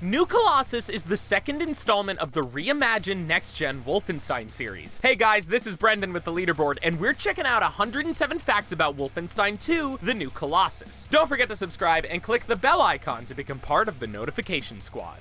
New Colossus is the second installment of the reimagined next-gen Wolfenstein series. Hey guys, this is Brendan with the Leaderboard, and we're checking out 107 facts about Wolfenstein II, the New Colossus. Don't forget to subscribe and click the bell icon to become part of the notification squad.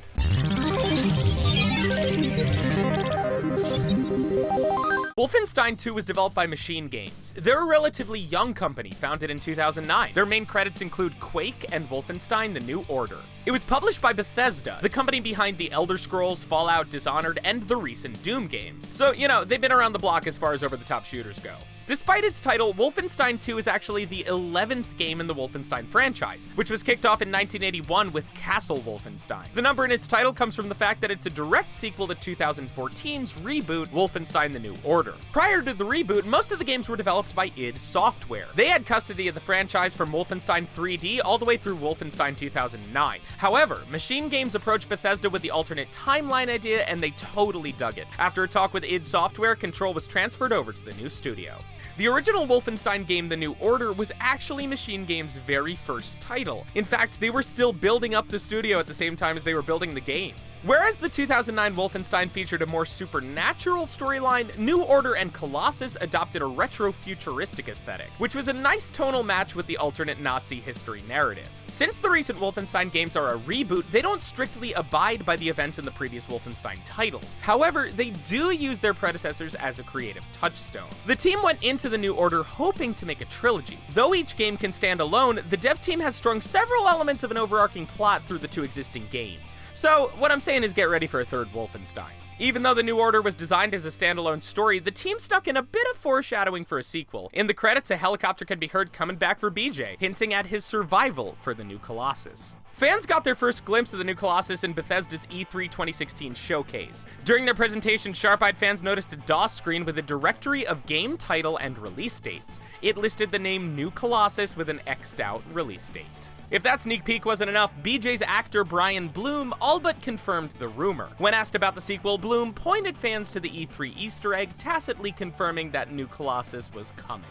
Wolfenstein II was developed by Machine Games. They're a relatively young company, founded in 2009. Their main credits include Quake and Wolfenstein: The New Order. It was published by Bethesda, the company behind the Elder Scrolls, Fallout, Dishonored, and the recent Doom games. So, you know, they've been around the block as far as over-the-top shooters go. Despite its title, Wolfenstein II is actually the 11th game in the Wolfenstein franchise, which was kicked off in 1981 with Castle Wolfenstein. The number in its title comes from the fact that it's a direct sequel to 2014's reboot, Wolfenstein: The New Order. Prior to the reboot, most of the games were developed by id Software. They had custody of the franchise from Wolfenstein 3D all the way through Wolfenstein 2009. However, Machine Games approached Bethesda with the alternate timeline idea, and they totally dug it. After a talk with id Software, control was transferred over to the new studio. The original Wolfenstein game, The New Order, was actually Machine Games' very first title. In fact, they were still building up the studio at the same time as they were building the game. Whereas the 2009 Wolfenstein featured a more supernatural storyline, New Order and Colossus adopted a retro-futuristic aesthetic, which was a nice tonal match with the alternate Nazi history narrative. Since the recent Wolfenstein games are a reboot, they don't strictly abide by the events in the previous Wolfenstein titles. However, they do use their predecessors as a creative touchstone. The team went into the New Order hoping to make a trilogy. Though each game can stand alone, the dev team has strung several elements of an overarching plot through the two existing games. So, what I'm saying is get ready for a third Wolfenstein. Even though The New Order was designed as a standalone story, the team snuck in a bit of foreshadowing for a sequel. In the credits, a helicopter can be heard coming back for BJ, hinting at his survival for the new Colossus. Fans got their first glimpse of the new Colossus in Bethesda's E3 2016 showcase. During their presentation, sharp-eyed fans noticed a DOS screen with a directory of game title and release dates. It listed the name New Colossus with an X'd-out release date. If that sneak peek wasn't enough, BJ's actor Brian Bloom all but confirmed the rumor. When asked about the sequel, Bloom pointed fans to the E3 Easter egg, tacitly confirming that New Colossus was coming.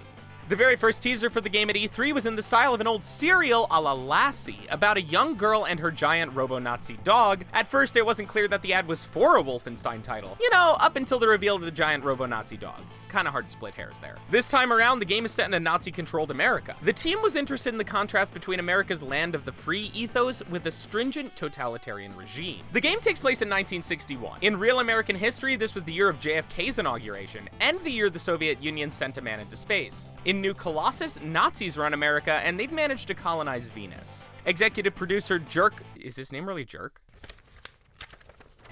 The very first teaser for the game at E3 was in the style of an old serial a la Lassie, about a young girl and her giant robo-Nazi dog. At first, it wasn't clear that the ad was for a Wolfenstein title. You know, up until the reveal of the giant robo-Nazi dog. Kinda hard to split hairs there. This time around, the game is set in a Nazi-controlled America. The team was interested in the contrast between America's land of the free ethos with a stringent totalitarian regime. The game takes place in 1961. In real American history, this was the year of JFK's inauguration, and the year the Soviet Union sent a man into space. In New Colossus, Nazis run America, and they've managed to colonize Venus. Executive producer is his name really Jerk?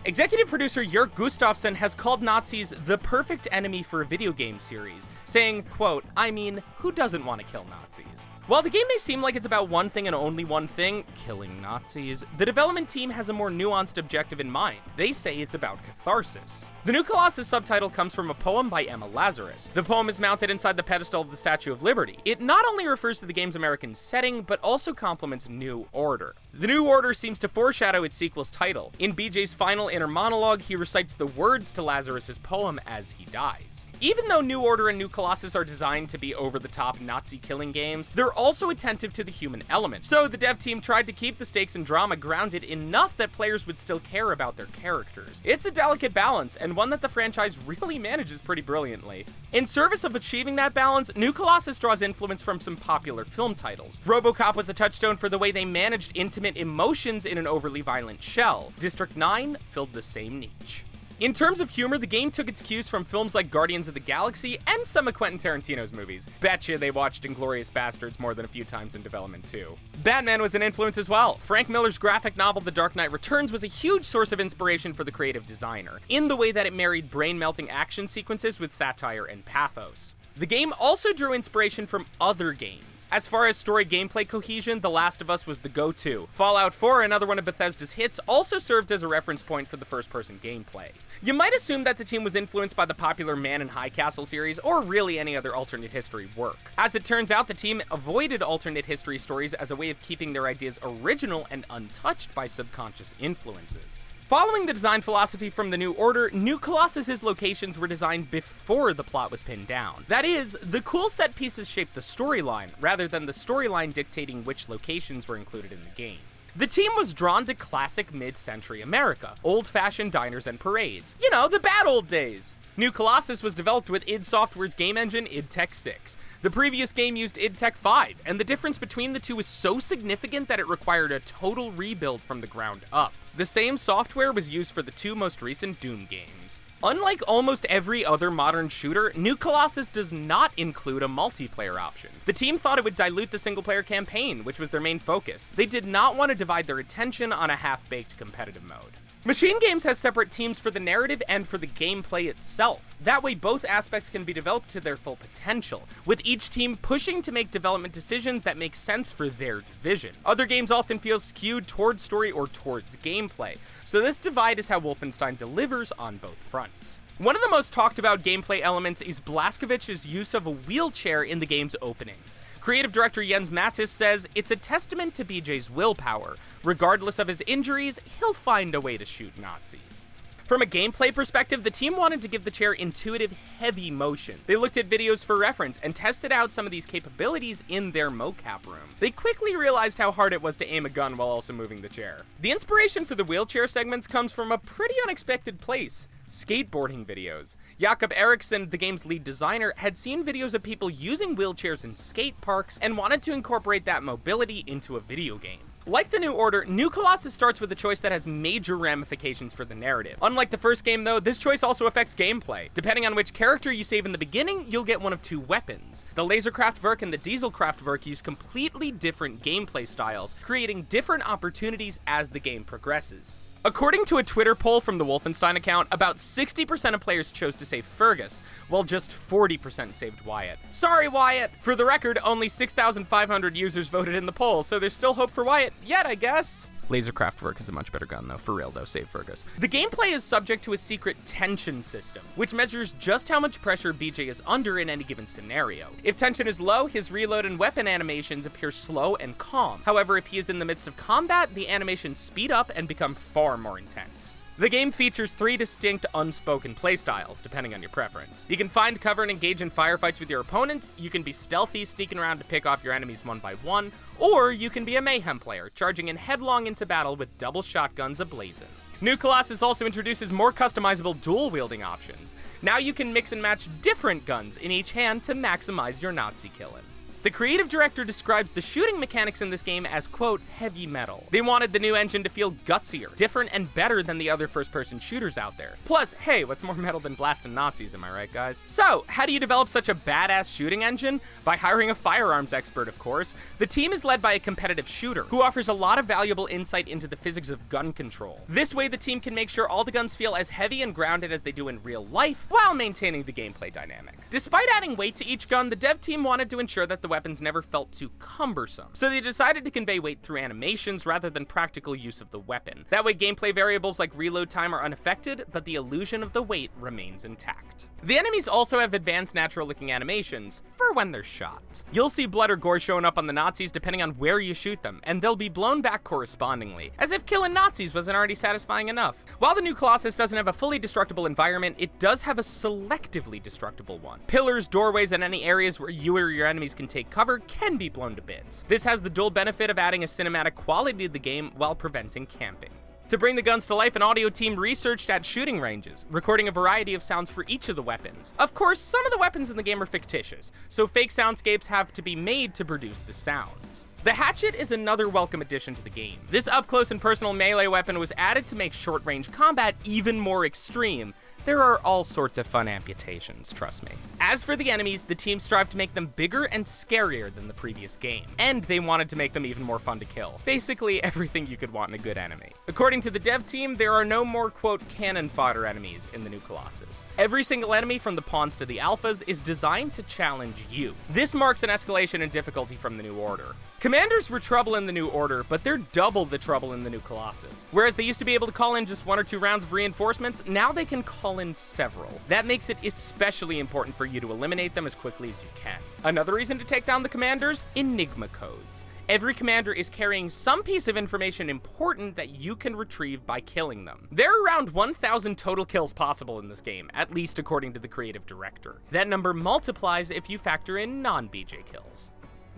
Executive producer Jörg Gustafsson has called Nazis the perfect enemy for a video game series, saying, quote, "I mean, who doesn't want to kill Nazis?" While the game may seem like it's about one thing and only one thing, killing Nazis, the development team has a more nuanced objective in mind. They say it's about catharsis. The New Colossus subtitle comes from a poem by Emma Lazarus. The poem is mounted inside the pedestal of the Statue of Liberty. It not only refers to the game's American setting, but also complements New Order. The New Order seems to foreshadow its sequel's title. In BJ's final inner monologue, he recites the words to Lazarus's poem as he dies. Even though New Order and New Colossus are designed to be over-the-top Nazi-killing games, they're also attentive to the human element. So the dev team tried to keep the stakes and drama grounded enough that players would still care about their characters. It's a delicate balance, and one that the franchise really manages pretty brilliantly. In service of achieving that balance, New Colossus draws influence from some popular film titles. RoboCop was a touchstone for the way they managed intimate emotions in an overly violent shell. District 9 filled the same niche. In terms of humor, the game took its cues from films like Guardians of the Galaxy and some of Quentin Tarantino's movies. Betcha they watched Inglourious Basterds more than a few times in development too. Batman was an influence as well. Frank Miller's graphic novel The Dark Knight Returns was a huge source of inspiration for the creative designer, in the way that it married brain-melting action sequences with satire and pathos. The game also drew inspiration from other games. As far as story gameplay cohesion, The Last of Us was the go-to. Fallout 4, another one of Bethesda's hits, also served as a reference point for the first-person gameplay. You might assume that the team was influenced by the popular Man in High Castle series, or really any other alternate history work. As it turns out, the team avoided alternate history stories as a way of keeping their ideas original and untouched by subconscious influences. Following the design philosophy from the New Order, New Colossus's locations were designed before the plot was pinned down. That is, the cool set pieces shaped the storyline, rather than the storyline dictating which locations were included in the game. The team was drawn to classic mid-century America, old-fashioned diners and parades. You know, the bad old days. New Colossus was developed with id Software's game engine id Tech 6. The previous game used id Tech 5, and the difference between the two was so significant that it required a total rebuild from the ground up. The same software was used for the two most recent Doom games. Unlike almost every other modern shooter, New Colossus does not include a multiplayer option. The team thought it would dilute the single-player campaign, which was their main focus. They did not want to divide their attention on a half-baked competitive mode. Machine Games has separate teams for the narrative and for the gameplay itself. That way both aspects can be developed to their full potential, with each team pushing to make development decisions that make sense for their division. Other games often feel skewed towards story or towards gameplay, so this divide is how Wolfenstein delivers on both fronts. One of the most talked about gameplay elements is Blazkowicz's use of a wheelchair in the game's opening. Creative director Jens Mattis says, "It's a testament to BJ's willpower. Regardless of his injuries, he'll find a way to shoot Nazis." From a gameplay perspective, the team wanted to give the chair intuitive, heavy motion. They looked at videos for reference and tested out some of these capabilities in their mocap room. They quickly realized how hard it was to aim a gun while also moving the chair. The inspiration for the wheelchair segments comes from a pretty unexpected place: skateboarding videos. Jakob Eriksson, the game's lead designer, had seen videos of people using wheelchairs in skate parks and wanted to incorporate that mobility into a video game. Like the New Order, New Colossus starts with a choice that has major ramifications for the narrative. Unlike the first game though, this choice also affects gameplay. Depending on which character you save in the beginning, you'll get one of two weapons. The Laserkraftwerk and the Dieselkraftwerk use completely different gameplay styles, creating different opportunities as the game progresses. According to a Twitter poll from the Wolfenstein account, about 60% of players chose to save Fergus, while just 40% saved Wyatt. Sorry, Wyatt! For the record, only 6,500 users voted in the poll, so there's still hope for Wyatt yet, I guess. Laserkraftwerk is a much better gun, though. For real, though, save Fergus. The gameplay is subject to a secret tension system, which measures just how much pressure BJ is under in any given scenario. If tension is low, his reload and weapon animations appear slow and calm. However, if he is in the midst of combat, the animations speed up and become far more intense. The game features 3 distinct unspoken playstyles, depending on your preference. You can find cover and engage in firefights with your opponents, you can be stealthy, sneaking around to pick off your enemies one by one, or you can be a mayhem player, charging in headlong into battle with double shotguns ablazing. New Colossus also introduces more customizable dual-wielding options. Now you can mix and match different guns in each hand to maximize your Nazi killing. The creative director describes the shooting mechanics in this game as, quote, heavy metal. They wanted the new engine to feel gutsier, different, and better than the other first-person shooters out there. Plus, hey, what's more metal than blasting Nazis, am I right, guys? So, how do you develop such a badass shooting engine? By hiring a firearms expert, of course. The team is led by a competitive shooter, who offers a lot of valuable insight into the physics of gun control. This way, the team can make sure all the guns feel as heavy and grounded as they do in real life, while maintaining the gameplay dynamic. Despite adding weight to each gun, the dev team wanted to ensure that the weapons never felt too cumbersome, so they decided to convey weight through animations rather than practical use of the weapon. That way gameplay variables like reload time are unaffected, but the illusion of the weight remains intact. The enemies also have advanced natural-looking animations for when they're shot. You'll see blood or gore showing up on the Nazis depending on where you shoot them, and they'll be blown back correspondingly, as if killing Nazis wasn't already satisfying enough. While the new Colossus doesn't have a fully destructible environment, it does have a selectively destructible one. Pillars, doorways, and any areas where you or your enemies can take cover can be blown to bits. This has the dual benefit of adding a cinematic quality to the game while preventing camping. To bring the guns to life, an audio team researched at shooting ranges, recording a variety of sounds for each of the weapons. Of course, some of the weapons in the game are fictitious, so fake soundscapes have to be made to produce the sounds. The hatchet is another welcome addition to the game. This up-close and personal melee weapon was added to make short-range combat even more extreme. There are all sorts of fun amputations, trust me. As for the enemies, the team strived to make them bigger and scarier than the previous game, and they wanted to make them even more fun to kill. Basically, everything you could want in a good enemy. According to the dev team, there are no more, quote, cannon fodder enemies in the new Colossus. Every single enemy from the pawns to the alphas is designed to challenge you. This marks an escalation in difficulty from the New Order. Commanders were trouble in the New Order, but they're double the trouble in the new Colossus. Whereas they used to be able to call in just 1 or 2 rounds of reinforcements, now they can call in several. That makes it especially important for you to eliminate them as quickly as you can. Another reason to take down the commanders? Enigma codes. Every commander is carrying some piece of information important that you can retrieve by killing them. There are around 1,000 total kills possible in this game, at least according to the creative director. That number multiplies if you factor in non-BJ kills.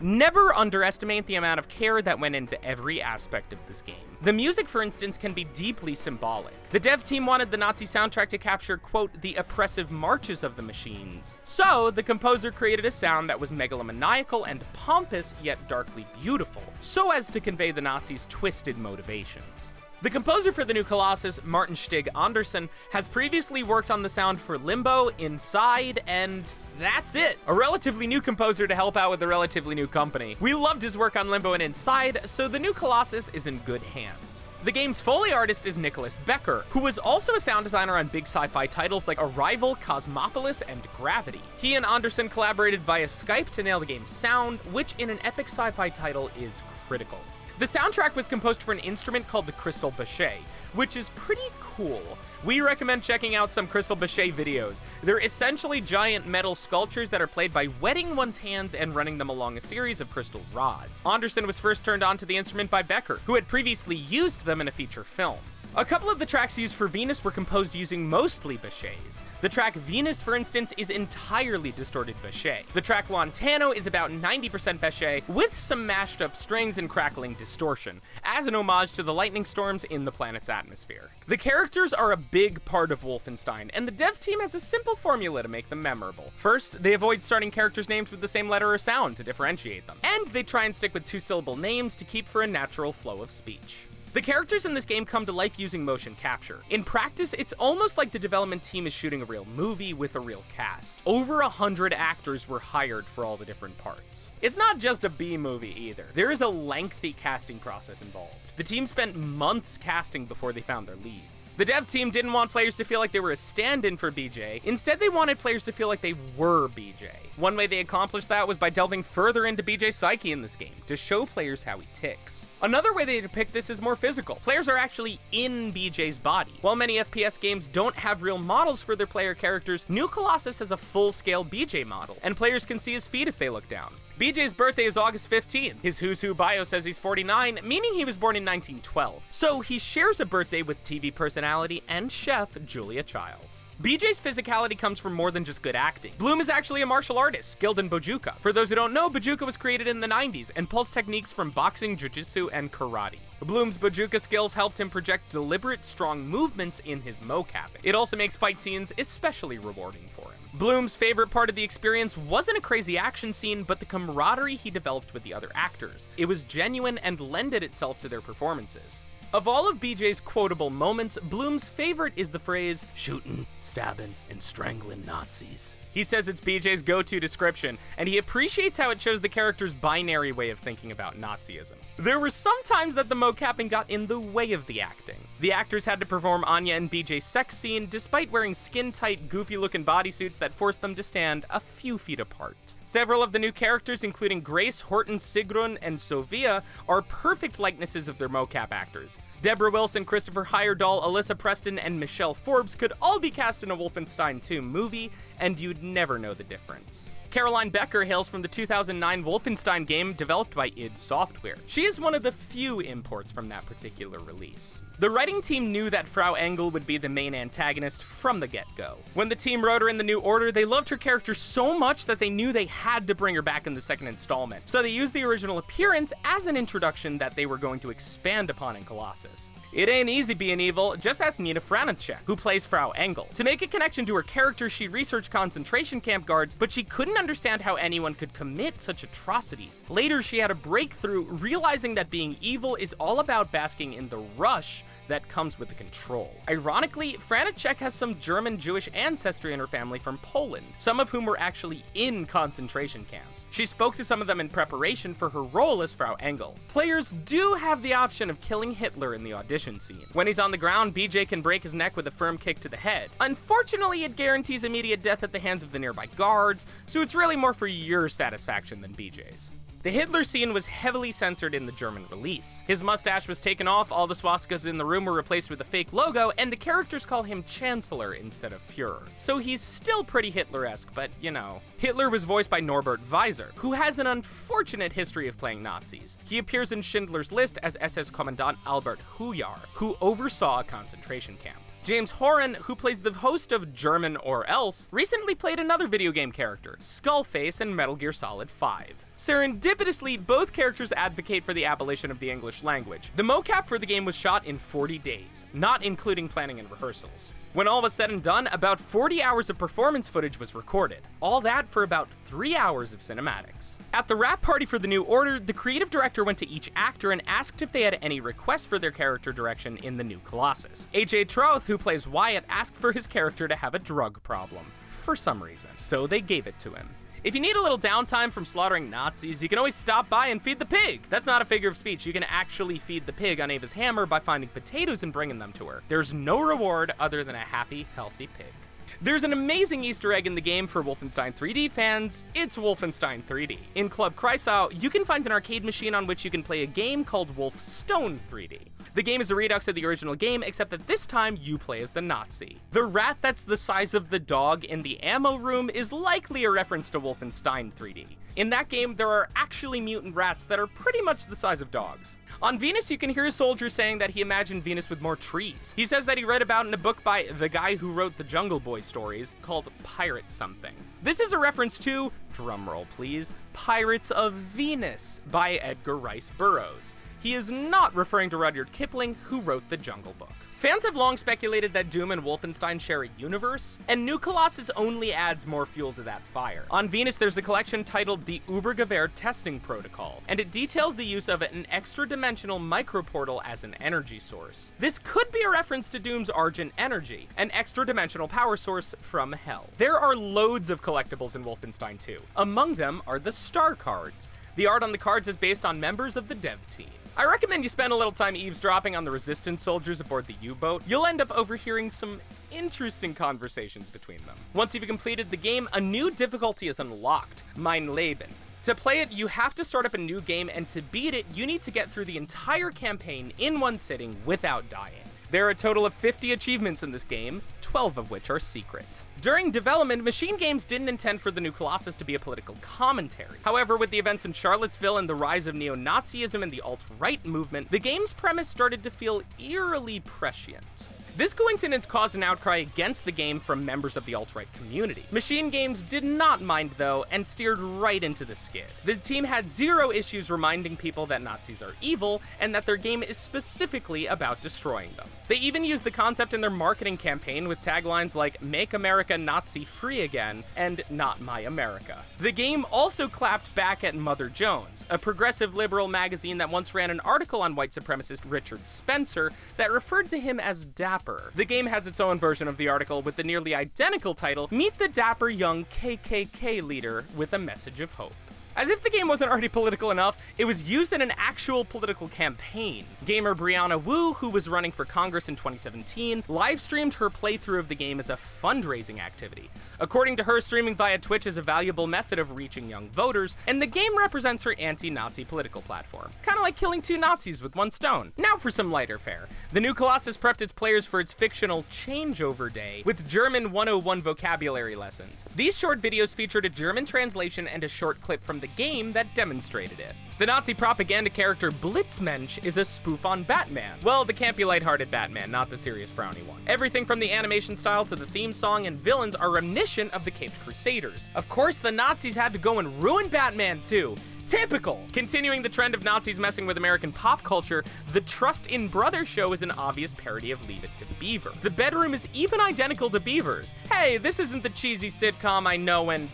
Never underestimate the amount of care that went into every aspect of this game. The music, for instance, can be deeply symbolic. The dev team wanted the Nazi soundtrack to capture, quote, the oppressive marches of the machines. So, the composer created a sound that was megalomaniacal and pompous, yet darkly beautiful, so as to convey the Nazis' twisted motivations. The composer for the new Colossus, Martin Stig Andersson, has previously worked on the sound for Limbo, Inside, and that's it. A relatively new composer to help out with a relatively new company. We loved his work on Limbo and Inside, so the new Colossus is in good hands. The game's Foley artist is Nicholas Becker, who was also a sound designer on big sci-fi titles like Arrival, Cosmopolis, and Gravity. He and Andersson collaborated via Skype to nail the game's sound, which in an epic sci-fi title is critical. The soundtrack was composed for an instrument called the Crystal Bachet, which is pretty cool. We recommend checking out some Crystal Bachet videos. They're essentially giant metal sculptures that are played by wetting one's hands and running them along a series of crystal rods. Andersson was first turned on to the instrument by Becker, who had previously used them in a feature film. A couple of the tracks used for Venus were composed using mostly Bachets. The track Venus, for instance, is entirely distorted Bachet. The track Lontano is about 90% Bachet, with some mashed up strings and crackling distortion, as an homage to the lightning storms in the planet's atmosphere. The characters are a big part of Wolfenstein, and the dev team has a simple formula to make them memorable. First, they avoid starting characters' names with the same letter or sound to differentiate them, and they try and stick with two-syllable names to keep for a natural flow of speech. The characters in this game come to life using motion capture. In practice, it's almost like the development team is shooting a real movie with a real cast. Over 100 actors were hired for all the different parts. It's not just a B-movie either. There is a lengthy casting process involved. The team spent months casting before they found their leads. The dev team didn't want players to feel like they were a stand-in for BJ. Instead, they wanted players to feel like they were BJ. One way they accomplished that was by delving further into BJ's psyche in this game, to show players how he ticks. Another way they depict this is more physical. Players are actually in BJ's body. While many FPS games don't have real models for their player characters, New Colossus has a full-scale BJ model, and players can see his feet if they look down. BJ's birthday is August 15th. His Who's Who bio says he's 49, meaning he was born in 1912. So he shares a birthday with TV personality and chef Julia Childs. BJ's physicality comes from more than just good acting. Bloom is actually a martial artist, skilled in Bojuka. For those who don't know, Bojuka was created in the 90s and pulls techniques from boxing, jiu-jitsu, and karate. Bloom's Bojuka skills helped him project deliberate, strong movements in his mocapping. It also makes fight scenes especially rewarding for him. Bloom's favorite part of the experience wasn't a crazy action scene, but the camaraderie he developed with the other actors. It was genuine and lended itself to their performances. Of all of BJ's quotable moments, Bloom's favorite is the phrase, "shootin', stabbin', and stranglin' Nazis." He says it's BJ's go-to description, and he appreciates how it shows the character's binary way of thinking about Nazism. There were some times that the mocapping got in the way of the acting. The actors had to perform Anya and BJ's sex scene despite wearing skin-tight, goofy-looking bodysuits that forced them to stand a few feet apart. Several of the new characters, including Grace, Horton, Sigrun, and Sofia, are perfect likenesses of their mocap actors. Deborah Wilson, Christopher Heyerdahl, Alyssa Preston, and Michelle Forbes could all be cast in a Wolfenstein II movie, and you'd never know the difference. Caroline Becker hails from the 2009 Wolfenstein game developed by id Software. She is one of the few imports from that particular release. The writing team knew that Frau Engel would be the main antagonist from the get-go. When the team wrote her in the New Order, they loved her character so much that they knew they had to bring her back in the second installment. So they used the original appearance as an introduction that they were going to expand upon in Colossus. It ain't easy being evil, just ask Nina Franacek, who plays Frau Engel. To make a connection to her character, she researched concentration camp guards, but she couldn't understand how anyone could commit such atrocities. Later, she had a breakthrough, realizing that being evil is all about basking in the rush that comes with the control. Ironically, Franacek has some German Jewish ancestry in her family from Poland, some of whom were actually in concentration camps. She spoke to some of them in preparation for her role as Frau Engel. Players do have the option of killing Hitler in the audition scene. When he's on the ground, BJ can break his neck with a firm kick to the head. Unfortunately, it guarantees immediate death at the hands of the nearby guards, so it's really more for your satisfaction than BJ's. The Hitler scene was heavily censored in the German release. His mustache was taken off, all the swastikas in the room were replaced with a fake logo, and the characters call him Chancellor instead of Führer. So he's still pretty Hitler-esque, but you know. Hitler was voiced by Norbert Weiser, who has an unfortunate history of playing Nazis. He appears in Schindler's List as SS Kommandant Albert Hujar, who oversaw a concentration camp. James Horan, who plays the host of German or Else, recently played another video game character, Skullface in Metal Gear Solid 5. Serendipitously, both characters advocate for the abolition of the English language. The mocap for the game was shot in 40 days, not including planning and rehearsals. When all was said and done, about 40 hours of performance footage was recorded. All that for about 3 hours of cinematics. At the wrap party for the New Order, the creative director went to each actor and asked if they had any requests for their character direction in the new Colossus. AJ Troth, who plays Wyatt, asked for his character to have a drug problem, for some reason, so they gave it to him. If you need a little downtime from slaughtering Nazis, you can always stop by and feed the pig. That's not a figure of speech. You can actually feed the pig on Ava's hammer by finding potatoes and bringing them to her. There's no reward other than a happy, healthy pig. There's an amazing Easter egg in the game for Wolfenstein 3D fans. It's Wolfenstein 3D. In Club Kreisau, you can find an arcade machine on which you can play a game called Wolfstone 3D. The game is a redux of the original game, except that this time you play as the Nazi. The rat that's the size of the dog in the ammo room is likely a reference to Wolfenstein 3D. In that game, there are actually mutant rats that are pretty much the size of dogs. On Venus, you can hear a soldier saying that he imagined Venus with more trees. He says that he read about in a book by the guy who wrote the Jungle Boy stories called Pirate Something. This is a reference to, drumroll please, Pirates of Venus by Edgar Rice Burroughs. He is not referring to Rudyard Kipling, who wrote the Jungle Book. Fans have long speculated that Doom and Wolfenstein share a universe, and New Colossus only adds more fuel to that fire. On Venus, there's a collection titled the Ubergewehr Testing Protocol, and it details the use of an extra-dimensional microportal as an energy source. This could be a reference to Doom's Argent Energy, an extra-dimensional power source from Hell. There are loads of collectibles in Wolfenstein II. Among them are the star cards. The art on the cards is based on members of the dev team. I recommend you spend a little time eavesdropping on the Resistance soldiers aboard the U-boat. You'll end up overhearing some interesting conversations between them. Once you've completed the game, a new difficulty is unlocked, Mein Leben. To play it, you have to start up a new game, and to beat it, you need to get through the entire campaign in one sitting without dying. There are a total of 50 achievements in this game, 12 of which are secret. During development, Machine Games didn't intend for the new Colossus to be a political commentary. However, with the events in Charlottesville and the rise of neo-Nazism and the alt-right movement, the game's premise started to feel eerily prescient. This coincidence caused an outcry against the game from members of the alt-right community. Machine Games did not mind, though, and steered right into the skid. The team had zero issues reminding people that Nazis are evil, and that their game is specifically about destroying them. They even used the concept in their marketing campaign with taglines like "Make America Nazi-Free Again" and "Not My America." The game also clapped back at Mother Jones, a progressive liberal magazine that once ran an article on white supremacist Richard Spencer that referred to him as dapper. The game has its own version of the article with the nearly identical title, "Meet the Dapper Young KKK Leader with a Message of Hope." As if the game wasn't already political enough, it was used in an actual political campaign. Gamer Brianna Wu, who was running for Congress in 2017, live-streamed her playthrough of the game as a fundraising activity. According to her, streaming via Twitch is a valuable method of reaching young voters, and the game represents her anti-Nazi political platform. Kinda like killing two Nazis with one stone. Now for some lighter fare. The new Colossus prepped its players for its fictional changeover day with German 101 vocabulary lessons. These short videos featured a German translation and a short clip from the game that demonstrated it. The Nazi propaganda character Blitzmensch is a spoof on Batman. Well, the campy lighthearted Batman, not the serious frowny one. Everything from the animation style to the theme song and villains are reminiscent of the Caped Crusaders. Of course, the Nazis had to go and ruin Batman too. Typical! Continuing the trend of Nazis messing with American pop culture, the Trust in Brother show is an obvious parody of Leave It to Beaver. The bedroom is even identical to Beaver's. Hey, this isn't the cheesy sitcom I know and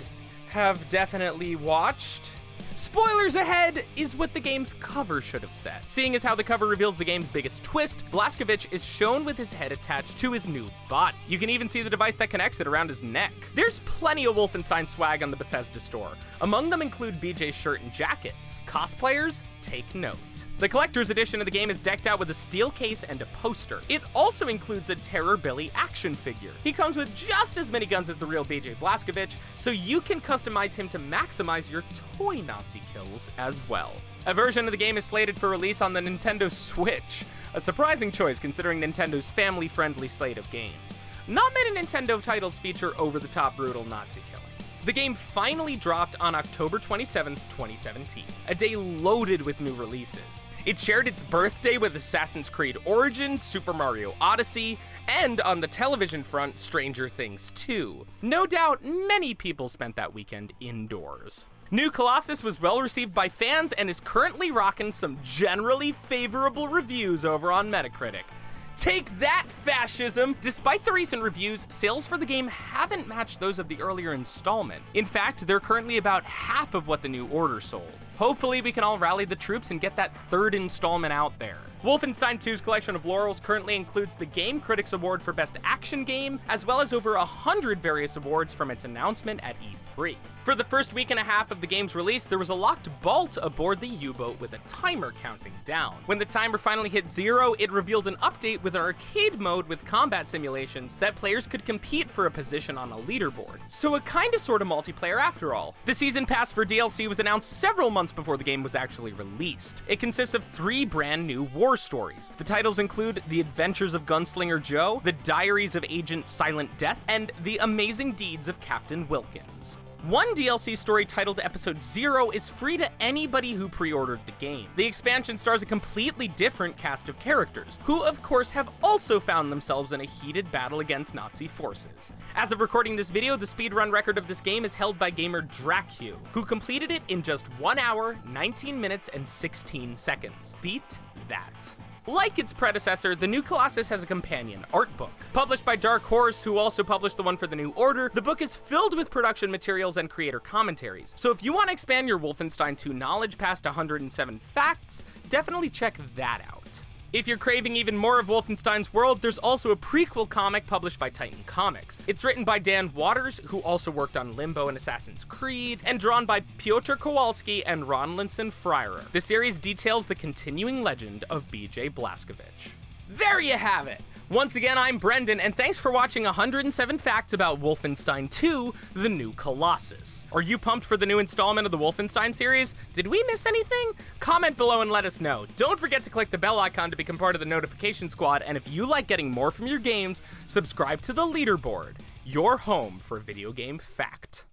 have definitely watched. Spoilers ahead is what the game's cover should have said. Seeing as how the cover reveals the game's biggest twist, Blazkowicz is shown with his head attached to his new body. You can even see the device that connects it around his neck. There's plenty of Wolfenstein swag on the Bethesda store. Among them include BJ's shirt and jacket. Cosplayers, take note. The collector's edition of the game is decked out with a steel case and a poster. It also includes a Terror Billy action figure. He comes with just as many guns as the real BJ Blazkowicz, so you can customize him to maximize your toy Nazi kills as well. A version of the game is slated for release on the Nintendo Switch, a surprising choice considering Nintendo's family-friendly slate of games. Not many Nintendo titles feature over-the-top brutal Nazi killing. The game finally dropped on October 27, 2017, a day loaded with new releases. It shared its birthday with Assassin's Creed Origins, Super Mario Odyssey, and on the television front, Stranger Things 2. No doubt many people spent that weekend indoors. New Colossus was well received by fans and is currently rocking some generally favorable reviews over on Metacritic. Take that, fascism! Despite the recent reviews, sales for the game haven't matched those of the earlier installment. In fact, they're currently about half of what the New Order sold. Hopefully we can all rally the troops and get that third installment out there. Wolfenstein II's collection of laurels currently includes the Game Critics Award for Best Action Game, as well as over 100 various awards from its announcement at E3. For the first week and a half of the game's release, there was a locked vault aboard the U-boat with a timer counting down. When the timer finally hit 0, it revealed an update with an arcade mode with combat simulations that players could compete for a position on a leaderboard. So a kinda sorta multiplayer after all. The season pass for DLC was announced several months before the game was actually released. It consists of 3 brand new war stories. The titles include The Adventures of Gunslinger Joe, The Diaries of Agent Silent Death, and The Amazing Deeds of Captain Wilkins. One DLC story titled Episode 0 is free to anybody who pre-ordered the game. The expansion stars a completely different cast of characters, who of course have also found themselves in a heated battle against Nazi forces. As of recording this video, the speedrun record of this game is held by gamer Dracu, who completed it in just 1 hour, 19 minutes, and 16 seconds. Beat that. Like its predecessor, the New Colossus has a companion art book. Published by Dark Horse, who also published the one for the New Order, the book is filled with production materials and creator commentaries. So if you want to expand your Wolfenstein II knowledge past 107 facts, definitely check that out. If you're craving even more of Wolfenstein's world, there's also a prequel comic published by Titan Comics. It's written by Dan Waters, who also worked on Limbo and Assassin's Creed, and drawn by Piotr Kowalski and Ronlinson Fryer. The series details the continuing legend of BJ Blazkowicz. There you have it! Once again, I'm Brendan, and thanks for watching 107 Facts about Wolfenstein II, The New Colossus. Are you pumped for the new installment of the Wolfenstein series? Did we miss anything? Comment below and let us know. Don't forget to click the bell icon to become part of the notification squad, and if you like getting more from your games, subscribe to the Leaderboard, your home for video game fact.